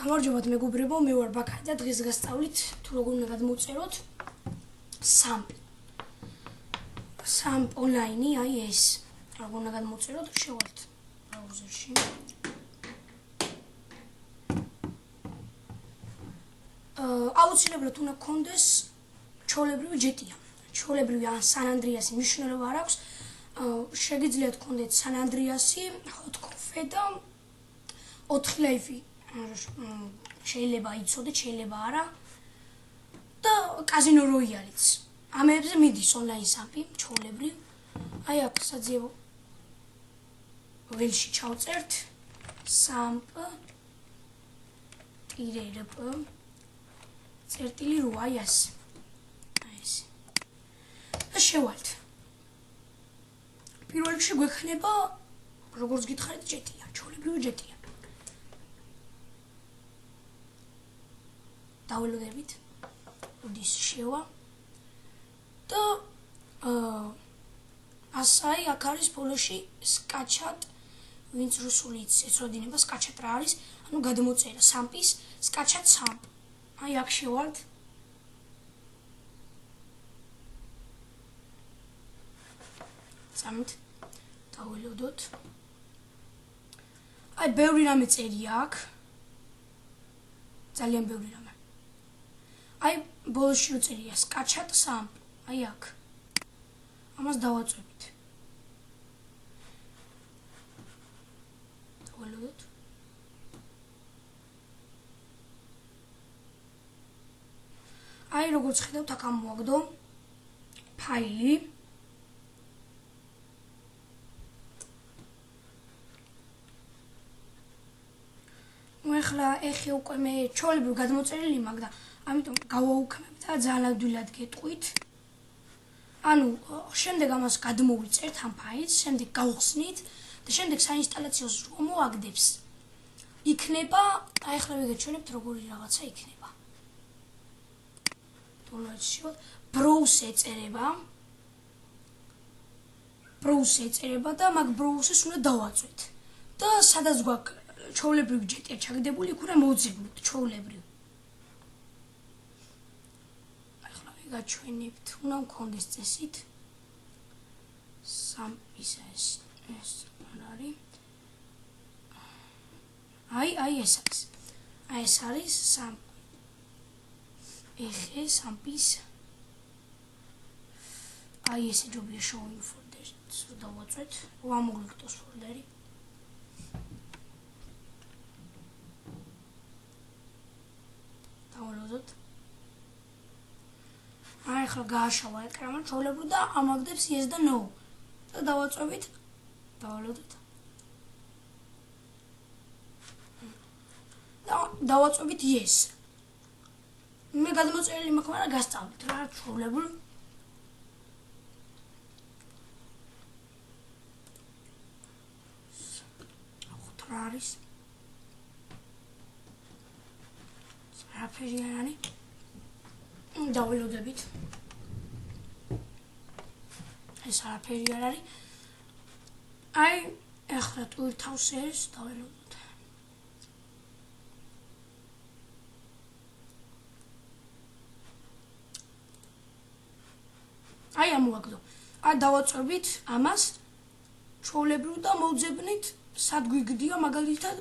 გამარჯობათ მეგობრებო, მე ვარ ბაქანი და დღეს გასწავლით თუ როგორ უნდა გადმოვწეროთ SAMP ონლაინი, აი ეს. როგორ უნდა გადმოვწეროთ, შევალთ ბრაუზერში. აუცილებლად უნდა გქონდეს ჩვეულებრივი ჯეტია. ჩვეულებრივი ან სან ანდრეასი მნიშვნელობა არ აქვს. შეგიძლიათ გქონდეთ სან ანდრეასი, hot coffee და 4 ლაიფი. შეიძლება იცოდეთ, შეიძლება არა. და კაზინო როიალიც. ამებზე მიდის ონლაინ SAMP-ი, ჩვეულებრივ. აი აქ საძიებო ველში ჩავწერთ SAMP IRP წერტილი 8 აი ასე. აი ესე. და შევალთ. პირველ რიგში გვექნება როგორც გითხარით ჯეტია, ჩვეულებრივი ჯეტია. დაუნლოდებით. უდის შევა. და ასაი აქ არის ბოლოში SKACHAT, ვინც რუსული ეცოდინება SKACHAT რა არის, ანუ გადმოწერა SAMP-ის SKACHAT SAMP. აი აქ შევალთ. სამით დაუნლოდოთ. აი ბევრი რამე წერია აქ. ძალიან ბევრი რამე. აი ბოლოში რო წერია SKACHAT SAMP. აი აქ. ამას დავაწვევით. დავალოდოთ. აი როგორც ხედავთ აქ ამოაგდო ფაილი. ახლა უკვე მე ჩვეულებრივ გადმოწერილი მაქვს და ამიტომ გავაუქმებ და ძალიან ადვილად გეტყვით. ანუ შემდეგ ამას გადმოვიწერთ ამ ფაილს, შემდეგ გავხსნით და შემდეგ საინსტალაციოს რომ მოაგდებს. იქნება, აი ახლა ვიგეჩვენებთ როგორი რაღაცა იქნება. თუნდაც ბროუზ ეწერება და მაგ ბროუზს უნდა დავაწვეთ. და სადაც გვაქვს ჩვეულებრივი ჯეტია ჩაგდებული, იქ უნდა მოვძებნოთ ჩვეულებრივ. ახლა ვიგაჩვენებთ, უნდა მქონდეს წესით SAMP-ის ეს არის. აი ეს არის. აი ეს არის SAMP. ეხე SAMP-ის. აი ესე ჯობია show in folder-ს დავაწვეთ, ვამოგვიქტოს ფოლდერი. დავალოდოთ. აი ახლა გააშავა ეკრანი ჩვეულებრივ და ამაგდებს yes და no. და დავაწვევით. დავალოდოთ. და დავაწვევით yes. მე გადმოწერილი მაქვს, მაგრამ გასწავლით რა ჩვეულებრივ. რა არის? არაფერი არ არის. დავალოდებით. ეს არაფერი არ არის. აი ახლა ტვირთავს ეს დავალოდოთ. აი ამოაგდო. აი დავაწვევით ამას ჩვეულებრივ და მოვძებნით სად გვიგდია მაგალითად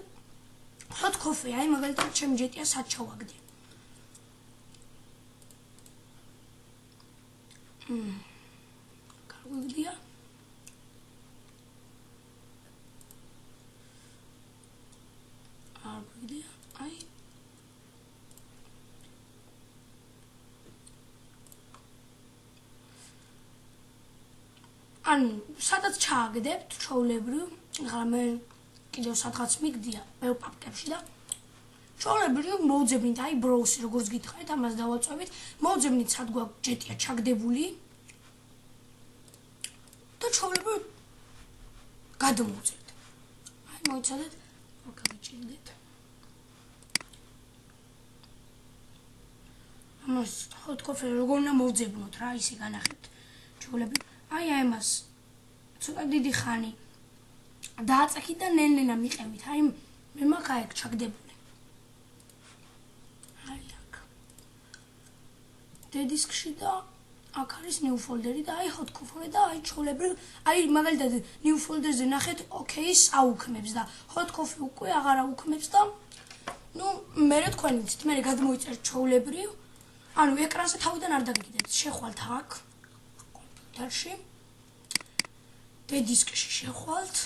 hot coffee, აი მაგალითად ჩემი ჯეტია სად ჩავაგდე. კარგვიგდია. არ გვიგდია. აი ანუ სადაც ჩააგდებთ ჩვეულებრივ, ახლა მე კიდევ სადღაც მიგდია მე პაპკებში და ჩვეულებრივ მოვძებნით აი ბროუსი როგორც გითხარით ამას დავაწვევით, მოვძებნით სად გვაქვს ჯეტია ჩაგდებული და ჩვეულებრივ გადმოვწერთ. აი მოიცადეთ, მოგავიჭირდეთ. ამას hot coffee როგორ უნდა მოვძებნოთ რა ისე განახებთ ჩვეულებრივ. აი ამას ცოტა დიდი ხანი დააწაკით და ნელ-ნელა მიყევით. აი მე მაგ აი ჩაგდებული. დედისკში და აქ არის new folder-ი და აი hot coffee და აი ჩვეულებრივ აი მაგალითად new folder-ზე ნახეთ OK-ს აუქმებს და hot coffee უკვე აღარ აუქმებს და ნუ მე თქვენ ვიცით მე გადმოიწერთ ჩვეულებრივ ანუ ეკრანზე თავიდან არ დაგიგდეთ შეხვალთ აქ კომპიუტერში დედისკში შეხვალთ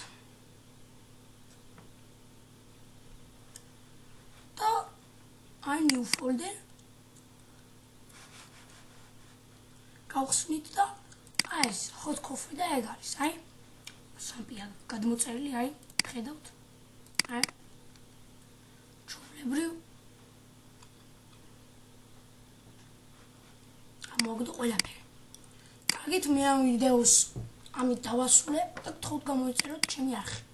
და აი new folder გავხსნით და აი ეს hot coffee და ეგ არის აი სამპია გადმოწერილი აი ხედავთ აი ჩვეულებრივ მოგდო ყველაფერი კარგით მე ამ ვიდეოს ამით დავასრულებ და გთხოვთ გამოიწეროთ ჩემი არხი